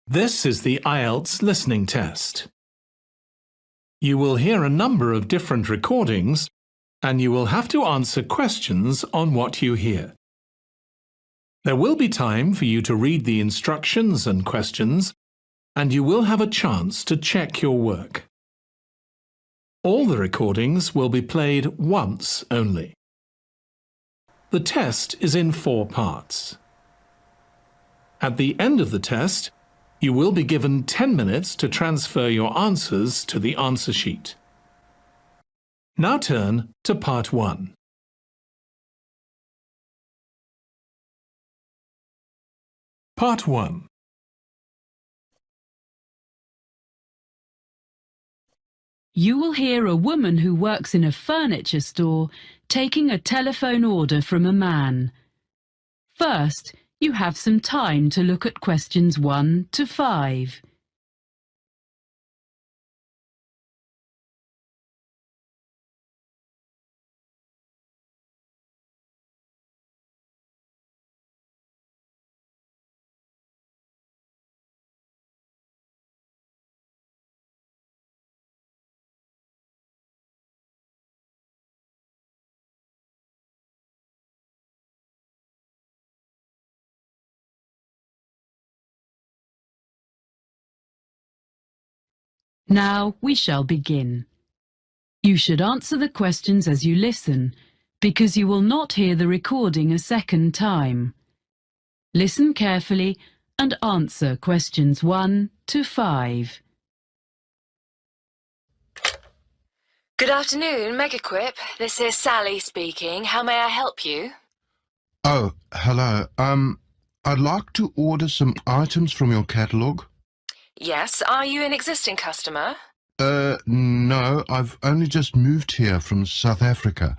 This is the IELTS listening test. You will hear a number of different recordings and you will have to answer questions on what you hear. There will be time for you to read the instructions and questions, and you will have a chance to check your work. All the recordings will be played once only. The test is in 4 parts. At the end of the test, you will be given 10 minutes to transfer your answers to the answer sheet. Now turn to Part 1. Part 1. You will hear a woman who works in a furniture store taking a telephone order from a man. First, you have some time to look at questions 1 to 5. Now we shall begin. You should answer the questions as you listen, because you will not hear the recording a second time. Listen carefully and answer questions 1 to 5. Good afternoon, Megaquip. This is Sally speaking. How may I help you? Oh, hello. I'd like to order some items from your catalogue. Yes, are you an existing customer? No, I've only just moved here from South Africa,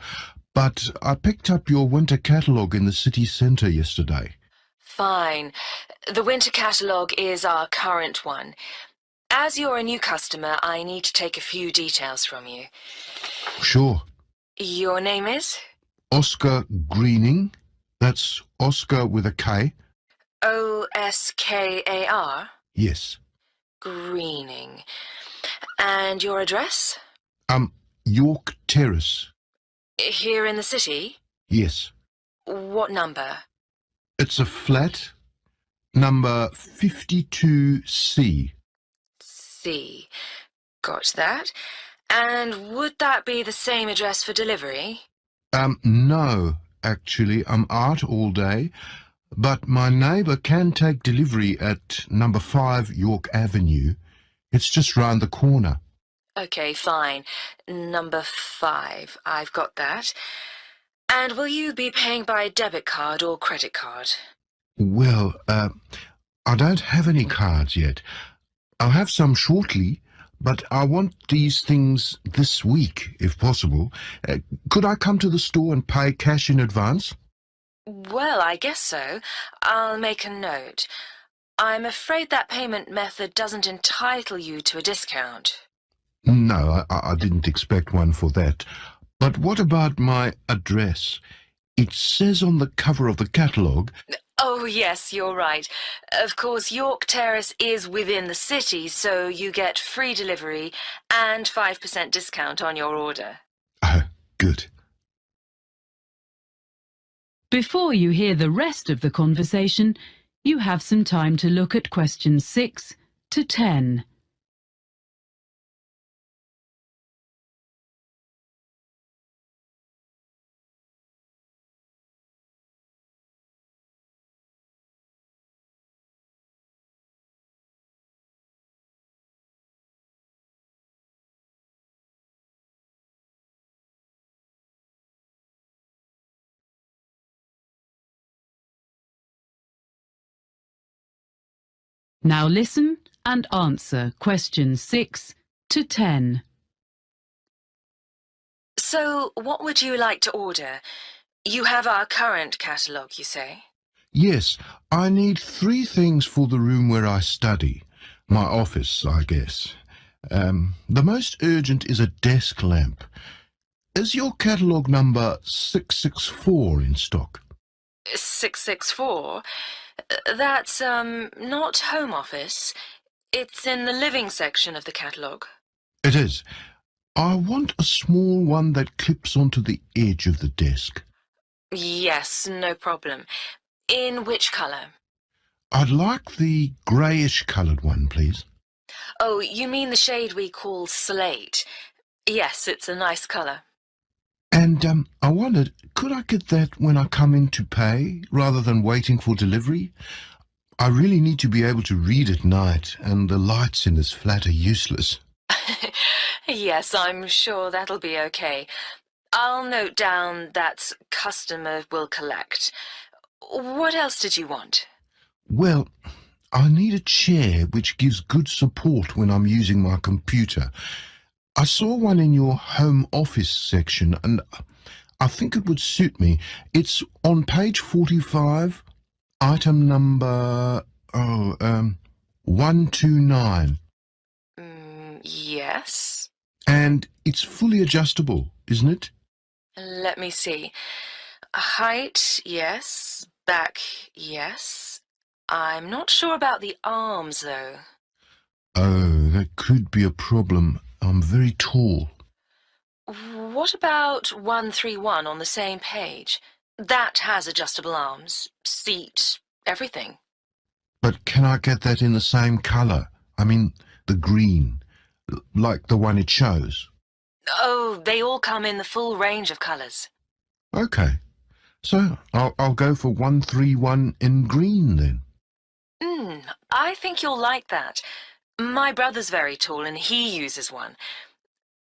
but I picked up your winter catalogue in the city centre yesterday. Fine. The winter catalogue is our current one. As you're a new customer, I need to take a few details from you. Sure. Your name is? Oscar Greening. That's Oscar with a K. Oskar? Yes. Greening. And your address? York Terrace. Here in the city? Yes. What number? It's a flat, number 52C. C. Got that. And would that be the same address for delivery? No, actually, I'm out all day, but my neighbour can take delivery at number 5 York Avenue. It's just round the corner. Okay, fine. Number 5. I've got that. And will you be paying by debit card or credit card? Well, I don't have any cards yet. I'll have some shortly, but I want these things this week, if possible. Could I come to the store and pay cash in advance? Well, I guess so. I'll make a note. I'm afraid that payment method doesn't entitle you to a discount. No, I didn't expect one for that. But what about my address? It says on the cover of the catalogue... Oh, yes, you're right. Of course, York Terrace is within the city, so you get free delivery and 5% discount on your order. Oh, good. Before you hear the rest of the conversation, you have some time to look at questions 6 to 10. Now listen and answer questions 6 to 10. So, what would you like to order? You have our current catalogue, you say? Yes, I need 3 things for the room where I study. My office, I guess. The most urgent is a desk lamp. Is your catalogue number 664 in stock? 664? That's, not Home Office. It's in the living section of the catalogue. It is. I want a small one that clips onto the edge of the desk. Yes, no problem. In which colour? I'd like the greyish-coloured one, please. Oh, you mean the shade we call slate. Yes, it's a nice colour. And I wondered, could I get that when I come in to pay, rather than waiting for delivery? I really need to be able to read at night, and the lights in this flat are useless. Yes, I'm sure that'll be okay. I'll note down that customer will collect. What else did you want? Well, I need a chair which gives good support when I'm using my computer. I saw one in your home office section, and I think it would suit me. It's on page 45, item number 129. Yes. And it's fully adjustable, isn't it? Let me see. Height, yes. Back, yes. I'm not sure about the arms, though. Oh, that could be a problem. I'm very tall. What about 131 on the same page? That has adjustable arms, seat, everything. But can I get that in the same colour? I mean, the green, like the one it shows. Oh, they all come in the full range of colours. Okay, so I'll go for 131 in green then. I think you'll like that. My brother's very tall and he uses one.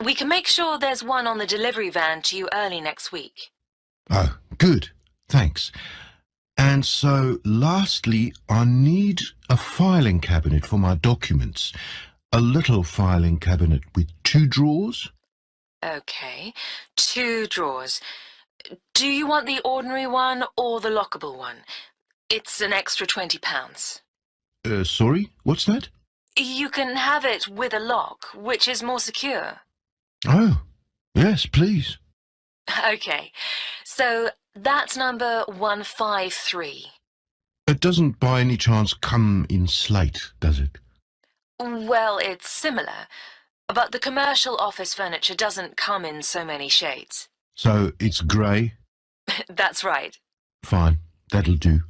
We can make sure there's one on the delivery van to you early next week. Oh, good. Thanks. And so, lastly, I need a filing cabinet for my documents. A little filing cabinet with 2 drawers. Okay, 2 drawers. Do you want the ordinary one or the lockable one? It's an extra £20. Sorry, what's that? You can have it with a lock, which is more secure. Oh, yes, please. Okay, so that's number 153. It doesn't by any chance come in slate, does it? Well, it's similar, but the commercial office furniture doesn't come in so many shades. So it's grey? That's right. Fine, that'll do.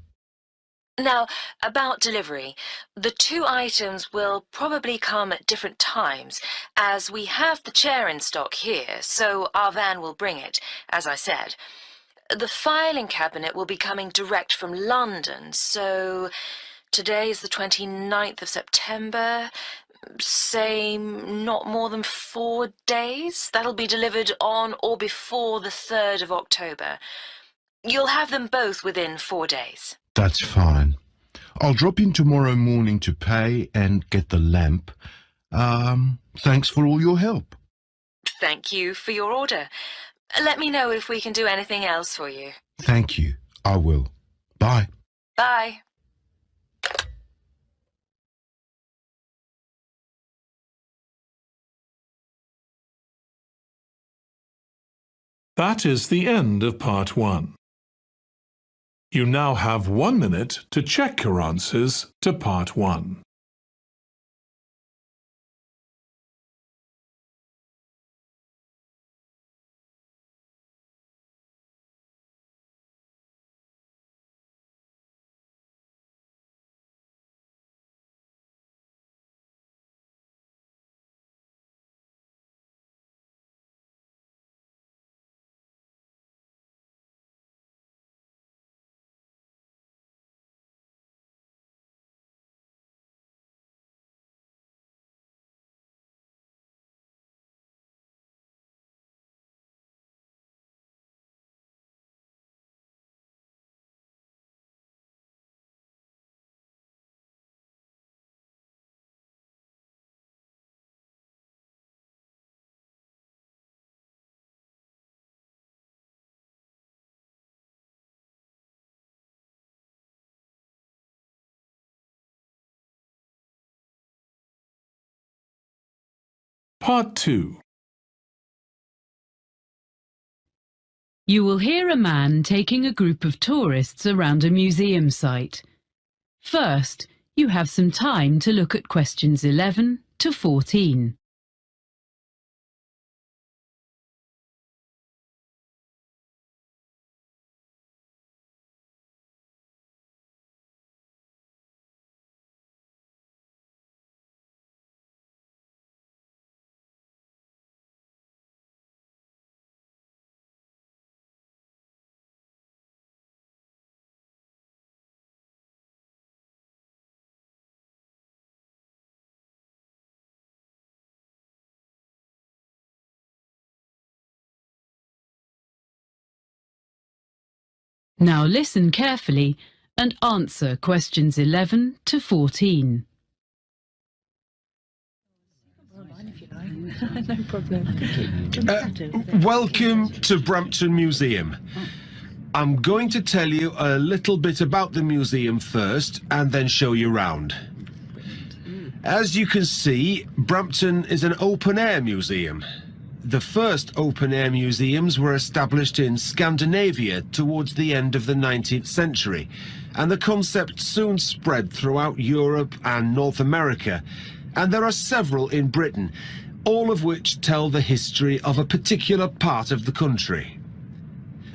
Now, about delivery, the 2 items will probably come at different times, as we have the chair in stock here, so our van will bring it, as I said. The filing cabinet will be coming direct from London, so today is the 29th of September, say not more than 4 days. That'll be delivered on or before the 3rd of October. You'll have them both within 4 days. That's fine. I'll drop in tomorrow morning to pay and get the lamp. Thanks for all your help. Thank you for your order. Let me know if we can do anything else for you. Thank you. I will. Bye. Bye. That is the end of part 1. You now have 1 minute to check your answers to part 1. Part 2. You will hear a man taking a group of tourists around a museum site. First, you have some time to look at questions 11 to 14. Now listen carefully and answer questions 11 to 14. Welcome to Brampton Museum. I'm going to tell you a little bit about the museum first and then show you round. As you can see, Brampton is an open-air museum. The first open-air museums were established in Scandinavia towards the end of the 19th century, and the concept soon spread throughout Europe and North America, and there are several in Britain, all of which tell the history of a particular part of the country.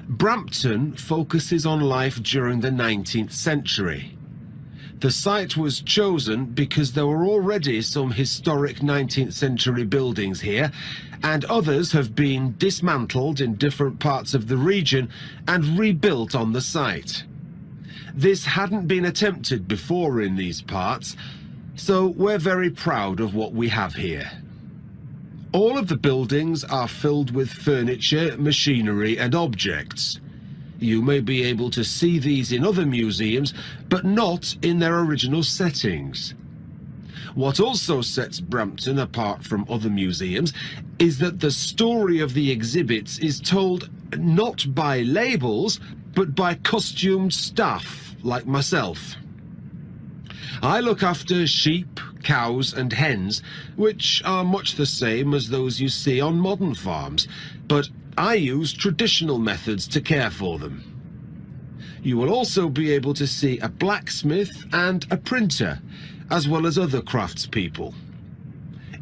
Brampton focuses on life during the 19th century. The site was chosen because there were already some historic 19th century buildings here, and others have been dismantled in different parts of the region and rebuilt on the site. This hadn't been attempted before in these parts, so we're very proud of what we have here. All of the buildings are filled with furniture, machinery and objects. You may be able to see these in other museums, but not in their original settings. What also sets Brampton apart from other museums is that the story of the exhibits is told not by labels, but by costumed staff like myself. I look after sheep, cows and hens, which are much the same as those you see on modern farms, but I use traditional methods to care for them. You will also be able to see a blacksmith and a printer, as well as other craftspeople.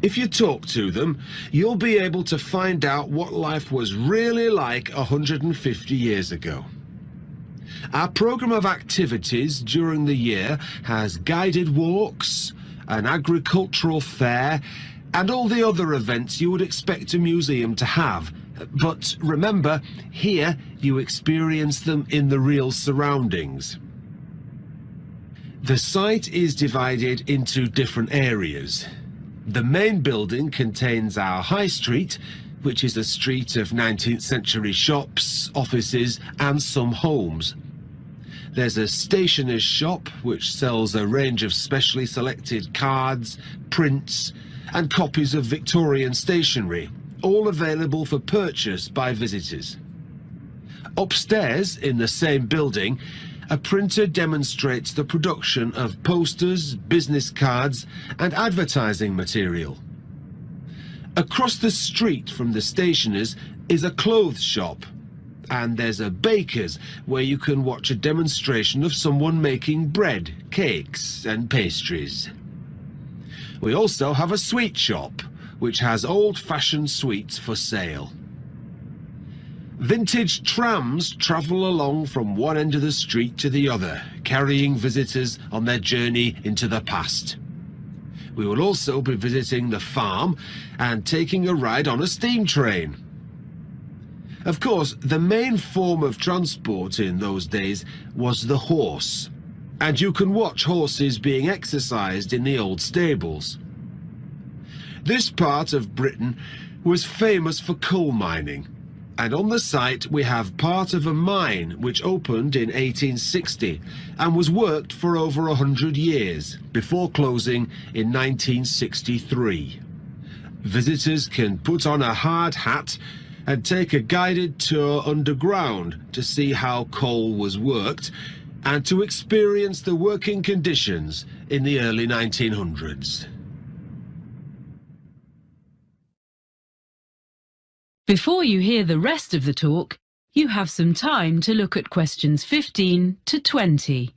If you talk to them, you'll be able to find out what life was really like 150 years ago. Our program of activities during the year has guided walks, an agricultural fair, and all the other events you would expect a museum to have. But remember, here you experience them in the real surroundings. The site is divided into different areas. The main building contains our High Street, which is a street of 19th century shops, offices and some homes. There's a stationer's shop which sells a range of specially selected cards, prints and copies of Victorian stationery, all available for purchase by visitors. Upstairs in the same building, a printer demonstrates the production of posters, business cards and advertising material. Across the street from the stationer's is a clothes shop, and there's a baker's where you can watch a demonstration of someone making bread, cakes and pastries. We also have a sweet shop, which has old-fashioned sweets for sale. Vintage trams travel along from one end of the street to the other, carrying visitors on their journey into the past. We will also be visiting the farm and taking a ride on a steam train. Of course, the main form of transport in those days was the horse, and you can watch horses being exercised in the old stables. This part of Britain was famous for coal mining, and on the site we have part of a mine which opened in 1860 and was worked for over 100 years before closing in 1963. Visitors can put on a hard hat and take a guided tour underground to see how coal was worked and to experience the working conditions in the early 1900s. Before you hear the rest of the talk, you have some time to look at questions 15 to 20.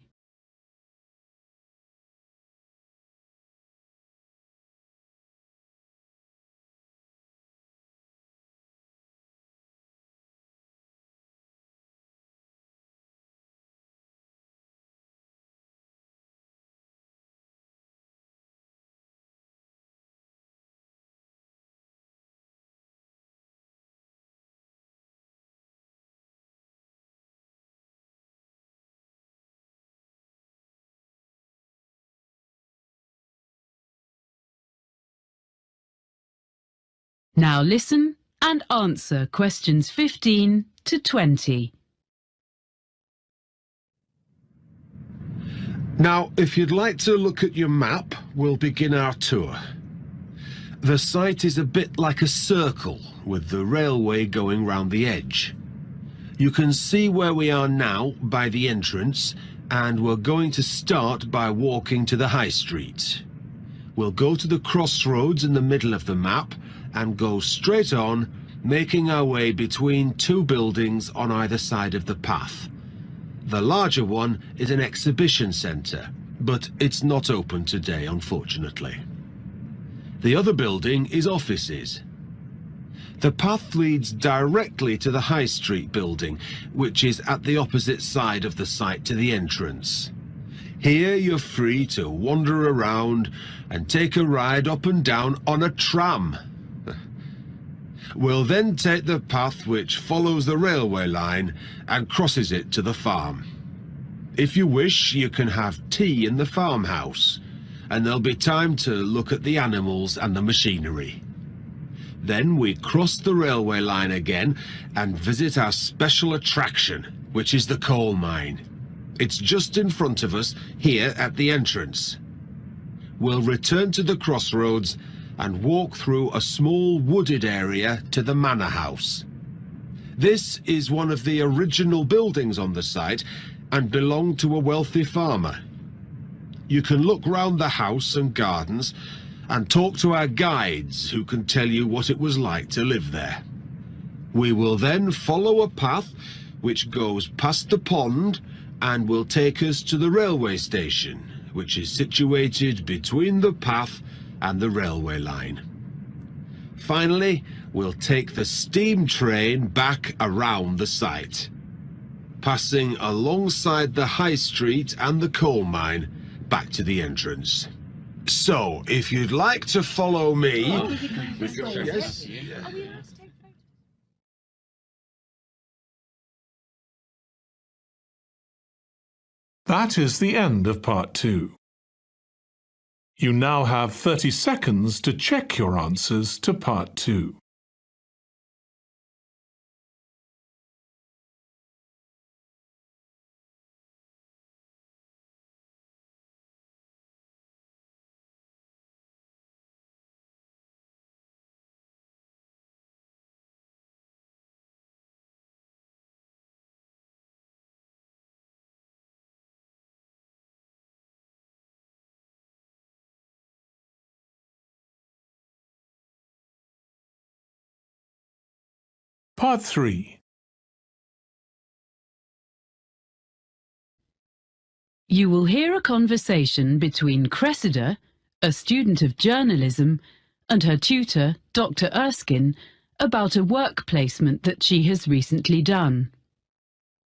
Now listen and answer questions 15 to 20. Now, if you'd like to look at your map, we'll begin our tour. The site is a bit like a circle, with the railway going round the edge. You can see where we are now by the entrance, and we're going to start by walking to the high street. We'll go to the crossroads in the middle of the map and go straight on, making our way between two buildings on either side of the path. The larger one is an exhibition centre, but it's not open today, unfortunately. The other building is offices. The path leads directly to the High Street building, which is at the opposite side of the site to the entrance. Here you're free to wander around and take a ride up and down on a tram. We'll then take the path which follows the railway line and crosses it to the farm. If you wish, you can have tea in the farmhouse, and there'll be time to look at the animals and the machinery. Then we cross the railway line again and visit our special attraction, which is the coal mine. It's just in front of us, here at the entrance. We'll return to the crossroads and walk through a small wooded area to the manor house. This is one of the original buildings on the site and belonged to a wealthy farmer. You can look round the house and gardens and talk to our guides who can tell you what it was like to live there. We will then follow a path which goes past the pond and will take us to the railway station, which is situated between the path and the railway line. Finally, we'll take the steam train back around the site, passing alongside the high street and the coal mine back to the entrance. So, if you'd like to follow me... Yes. That is the end of part 2. You now have 30 seconds to check your answers to part 2. Part 3. You will hear a conversation between Cressida, a student of journalism, and her tutor, Dr. Erskine, about a work placement that she has recently done.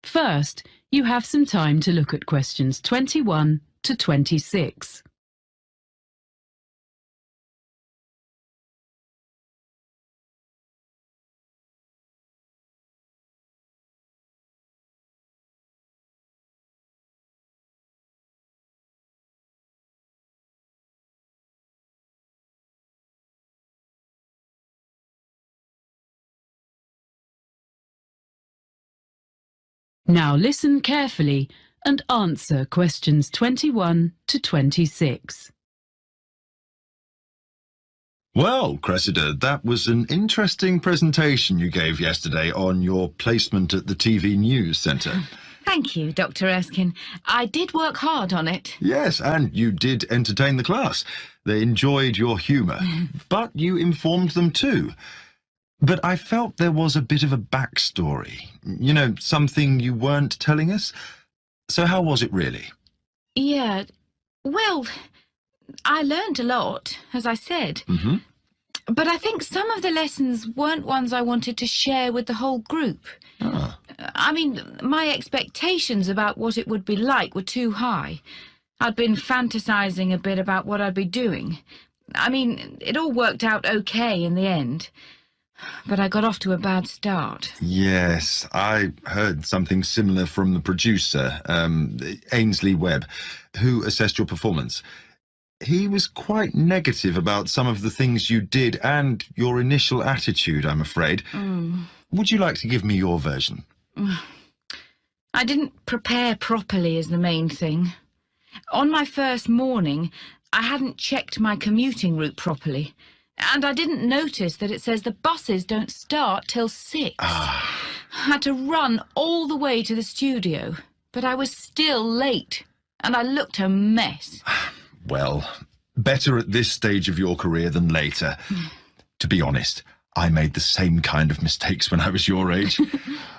First, you have some time to look at questions 21 to 26. Now listen carefully and answer questions 21 to 26. Well, Cressida, that was an interesting presentation you gave yesterday on your placement at the TV News Centre. Thank you, Dr. Erskine. I did work hard on it. Yes, and you did entertain the class. They enjoyed your humour, but you informed them too. But I felt there was a bit of a backstory. You know, something you weren't telling us. So how was it really? Yeah, well, I learned a lot, as I said. Mm-hmm. But I think some of the lessons weren't ones I wanted to share with the whole group. Ah. I mean, my expectations about what it would be like were too high. I'd been fantasizing a bit about what I'd be doing. I mean, it all worked out okay in the end. But I got off to a bad start. Yes, I heard something similar from the producer, Ainsley Webb, who assessed your performance. He was quite negative about some of the things you did and your initial attitude, I'm afraid. Would you like to give me your version? I didn't prepare properly is the main thing. On my first morning, I hadn't checked my commuting route properly, and I didn't notice that it says the buses don't start till 6. I had to run all the way to the studio, but I was still late, and I looked a mess. Well, better at this stage of your career than later. To be honest, I made the same kind of mistakes when I was your age.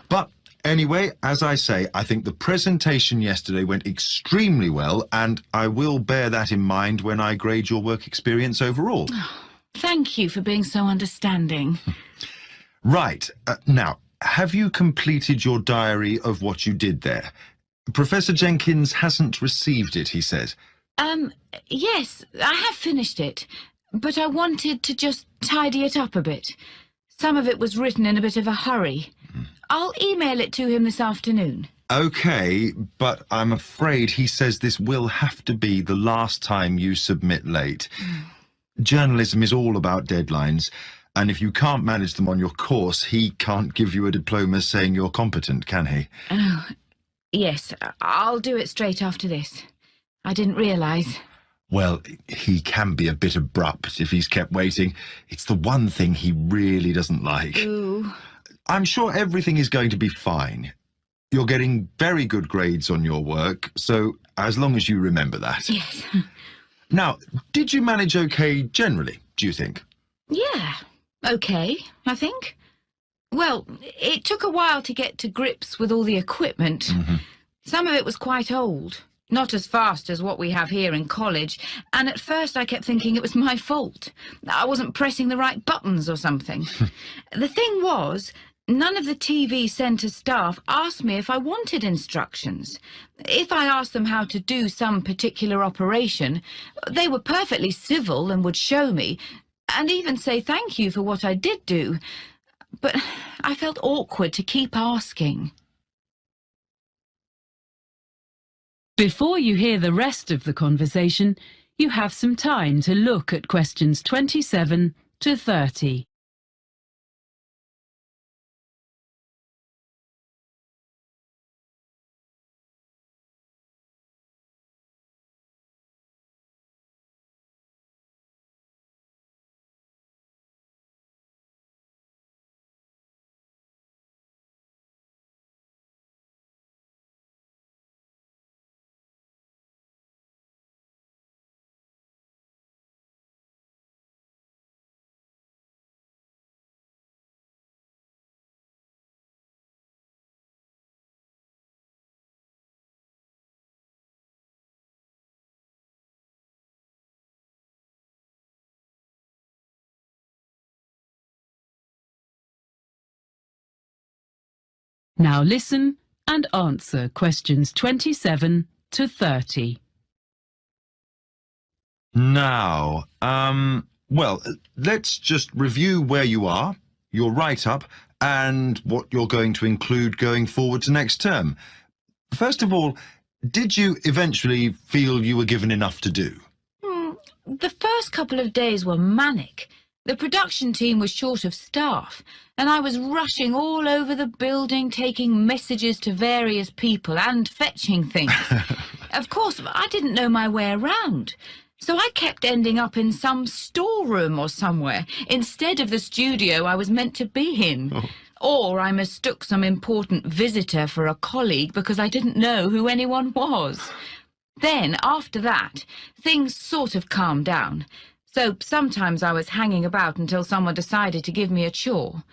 But anyway, as I say, I think the presentation yesterday went extremely well, and I will bear that in mind when I grade your work experience overall. Thank you for being so understanding. Right. Now, have you completed your diary of what you did there? Professor Jenkins hasn't received it, he says. Yes, I have finished it, but I wanted to just tidy it up a bit. Some of it was written in a bit of a hurry. I'll email it to him this afternoon. Okay, but I'm afraid he says this will have to be the last time you submit late. Journalism is all about deadlines, and if you can't manage them on your course, he can't give you a diploma saying you're competent, can he? Oh, yes, I'll do it straight after this. I didn't realise. Well, he can be a bit abrupt if he's kept waiting. It's the one thing he really doesn't like. Ooh. I'm sure everything is going to be fine. You're getting very good grades on your work, so as long as you remember that. Yes. Now, did you manage okay generally, do you think? Yeah, okay, I think. Well, it took a while to get to grips with all the equipment. Some of it was quite old. Not as fast as what we have here in college, and at first I kept thinking it was my fault. I wasn't pressing the right buttons or something. The thing was, none of the TV centre staff asked me if I wanted instructions. If I asked them how to do some particular operation, they were perfectly civil and would show me, and even say thank you for what I did do. But I felt awkward to keep asking. Before you hear the rest of the conversation, you have some time to look at questions 27 to 30. Now listen and answer questions 27 to 30. Now, well, let's just review where you are, your write-up, and what you're going to include going forward to next term. First of all, did you eventually feel you were given enough to do? The first couple of days were manic. The production team was short of staff, and I was rushing all over the building, taking messages to various people and fetching things. Of course, I didn't know my way around, so I kept ending up in some storeroom or somewhere, instead of the studio I was meant to be in. Or I mistook some important visitor for a colleague because I didn't know who anyone was. Then, after that, things sort of calmed down. So sometimes I was hanging about until someone decided to give me a chore.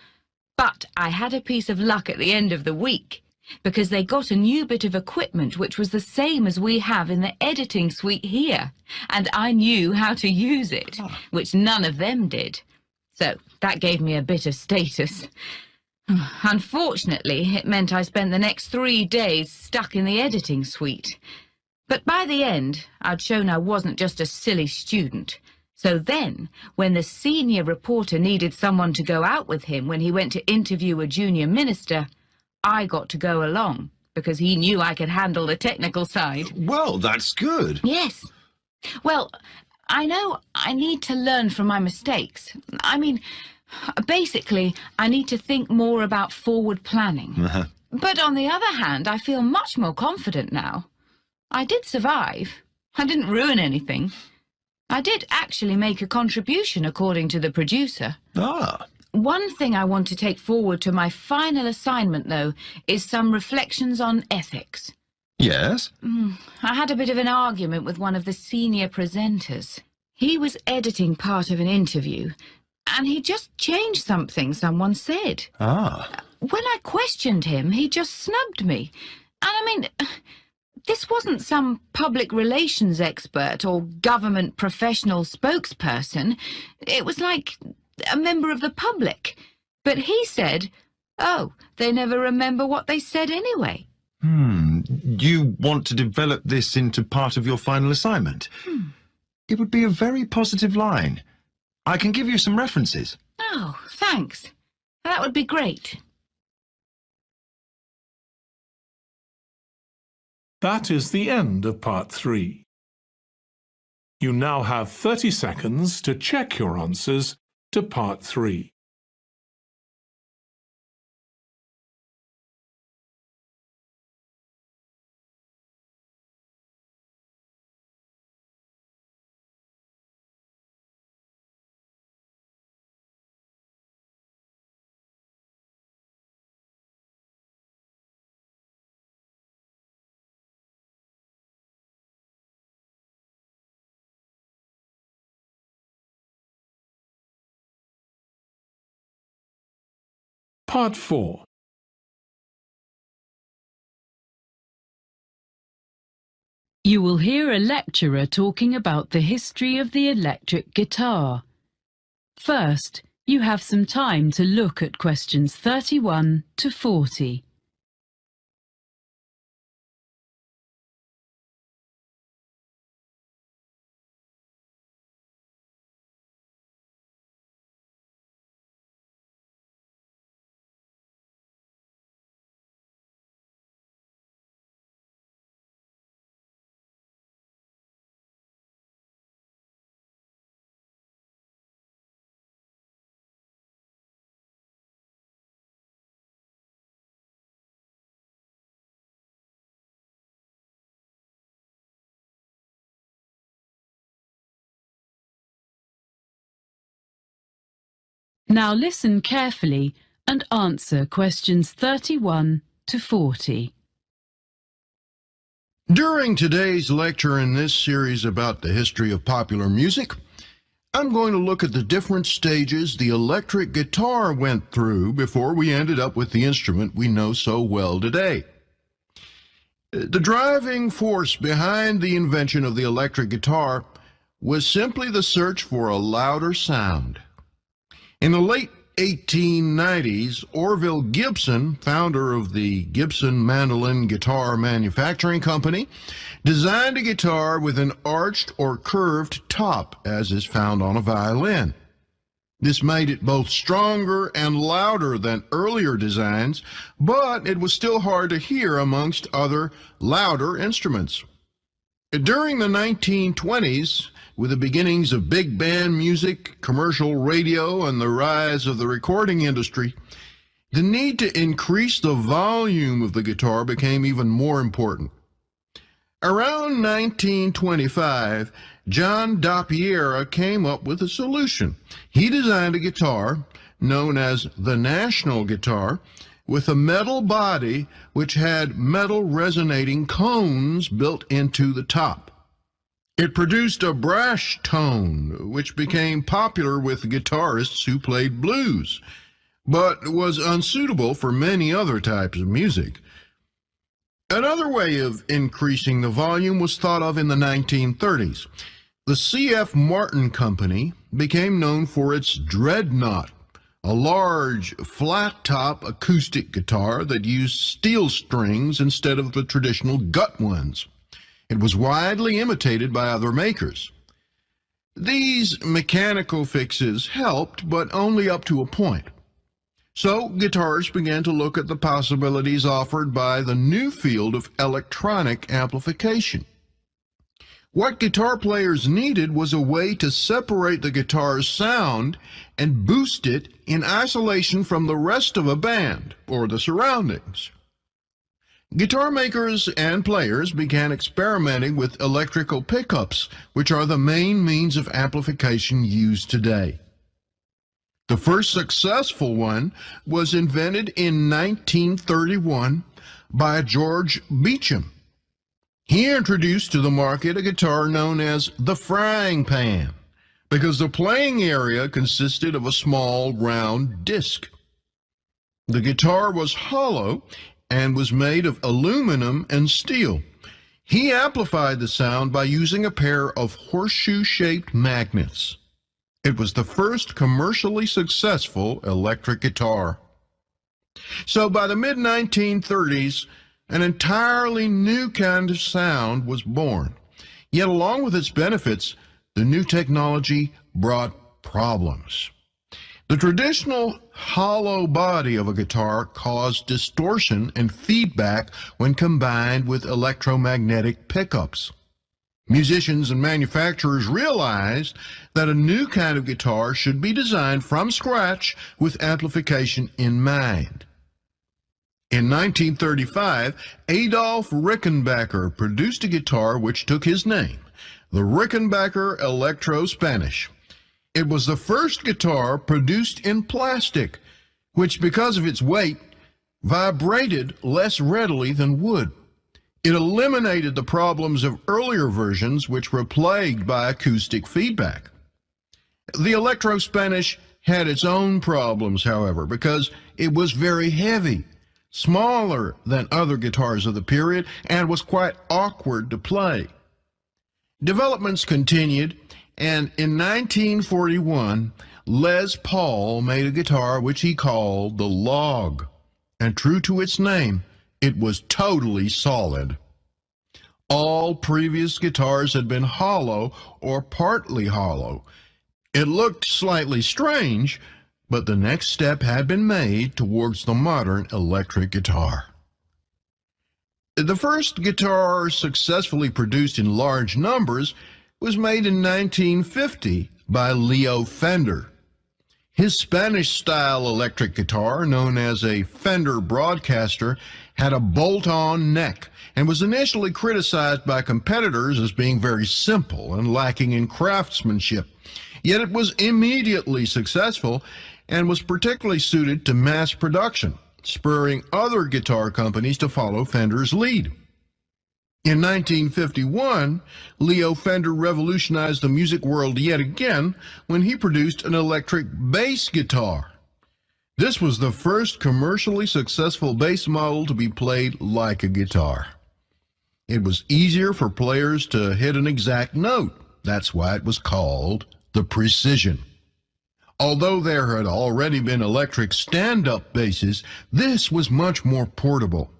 But I had a piece of luck at the end of the week, because they got a new bit of equipment which was the same as we have in the editing suite here, and I knew how to use it, which none of them did. So that gave me a bit of status. Unfortunately, it meant I spent the next 3 days stuck in the editing suite. But by the end, I'd shown I wasn't just a silly student. So then, when the senior reporter needed someone to go out with him when he went to interview a junior minister, I got to go along, because he knew I could handle the technical side. Well, that's good. Yes. Well, I know I need to learn from my mistakes. I mean, basically, I need to think more about forward planning. But on the other hand, I feel much more confident now. I did survive. I didn't ruin anything. I did actually make a contribution, according to the producer. Ah. One thing I want to take forward to my final assignment, though, is some reflections on ethics. Yes? I had a bit of an argument with one of the senior presenters. He was editing part of an interview, and he just changed something someone said. Ah. When I questioned him, he just snubbed me. And I mean, this wasn't some public relations expert or government professional spokesperson. It was like a member of the public. But he said, oh, they never remember what they said anyway. You want to develop this into part of your final assignment? It would be a very positive line. I can give you some references. Oh, thanks. That would be great. That is the end of part 3. You now have 30 seconds to check your answers to part 3. Part 4. You will hear a lecturer talking about the history of the electric guitar. First, you have some time to look at questions 31 to 40. Now listen carefully and answer questions 31 to 40. During today's lecture in this series about the history of popular music, I'm going to look at the different stages the electric guitar went through before we ended up with the instrument we know so well today. The driving force behind the invention of the electric guitar was simply the search for a louder sound. In the late 1890s, Orville Gibson, founder of the Gibson Mandolin Guitar Manufacturing Company, designed a guitar with an arched or curved top, as is found on a violin. This made it both stronger and louder than earlier designs, but it was still hard to hear amongst other louder instruments. During the 1920s, with the beginnings of big band music, commercial radio, and the rise of the recording industry, the need to increase the volume of the guitar became even more important. Around 1925, John Doppiera came up with a solution. He designed a guitar known as the National Guitar with a metal body which had metal resonating cones built into the top. It produced a brash tone, which became popular with guitarists who played blues, but was unsuitable for many other types of music. Another way of increasing the volume was thought of in the 1930s. The C.F. Martin Company became known for its Dreadnought, a large, flat-top acoustic guitar that used steel strings instead of the traditional gut ones. It was widely imitated by other makers. These mechanical fixes helped, but only up to a point. So guitarists began to look at the possibilities offered by the new field of electronic amplification. What guitar players needed was a way to separate the guitar's sound and boost it in isolation from the rest of a band or the surroundings. Guitar makers and players began experimenting with electrical pickups, which are the main means of amplification used today. The first successful one was invented in 1931 by George Beecham. He introduced to the market a guitar known as the frying pan, because the playing area consisted of a small round disc. The guitar was hollow and was made of aluminum and steel. He amplified the sound by using a pair of horseshoe-shaped magnets. It was the first commercially successful electric guitar. So by the mid-1930s, an entirely new kind of sound was born. Yet along with its benefits, the new technology brought problems. The traditional hollow body of a guitar caused distortion and feedback when combined with electromagnetic pickups. Musicians and manufacturers realized that a new kind of guitar should be designed from scratch with amplification in mind. In 1935, Adolf Rickenbacker produced a guitar which took his name, the Rickenbacker Electro Spanish. It was the first guitar produced in plastic, which, because of its weight, vibrated less readily than wood. It eliminated the problems of earlier versions, which were plagued by acoustic feedback. The Electro Spanish had its own problems, however, because it was very heavy, smaller than other guitars of the period, and was quite awkward to play. Developments continued, and in 1941, Les Paul made a guitar which he called the Log, and true to its name, it was totally solid. All previous guitars had been hollow or partly hollow. It looked slightly strange, but the next step had been made towards the modern electric guitar. The first guitar successfully produced in large numbers was made in 1950 by Leo Fender. His Spanish-style electric guitar, known as a Fender Broadcaster, had a bolt-on neck and was initially criticized by competitors as being very simple and lacking in craftsmanship. Yet it was immediately successful and was particularly suited to mass production, spurring other guitar companies to follow Fender's lead. In 1951, Leo Fender revolutionized the music world yet again when he produced an electric bass guitar. This was the first commercially successful bass model to be played like a guitar. It was easier for players to hit an exact note. That's why it was called the Precision. Although there had already been electric stand-up basses, this was much more portable.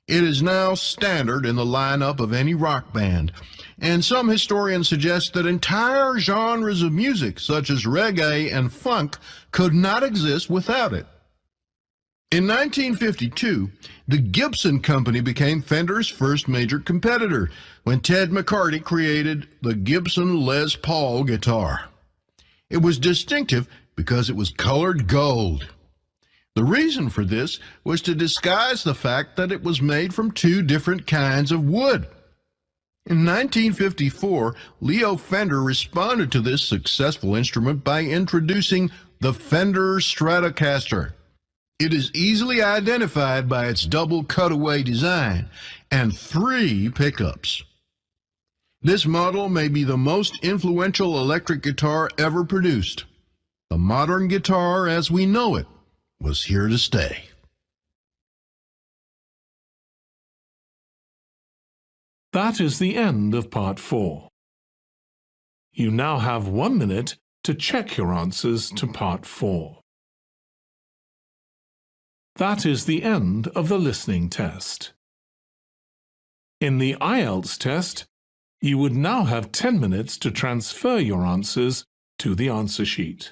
It is now standard in the lineup of any rock band, and some historians suggest that entire genres of music, such as reggae and funk, could not exist without it. In 1952, the Gibson Company became Fender's first major competitor when Ted McCarty created the Gibson Les Paul guitar. It was distinctive because it was colored gold. The reason for this was to disguise the fact that it was made from two different kinds of wood. In 1954, Leo Fender responded to this successful instrument by introducing the Fender Stratocaster. It is easily identified by its double cutaway design and 3 pickups. This model may be the most influential electric guitar ever produced. The modern guitar as we know it was here to stay. That is the end of part 4. You now have 1 minute to check your answers to part 4. That is the end of the listening test. In the IELTS test, you would now have 10 minutes to transfer your answers to the answer sheet.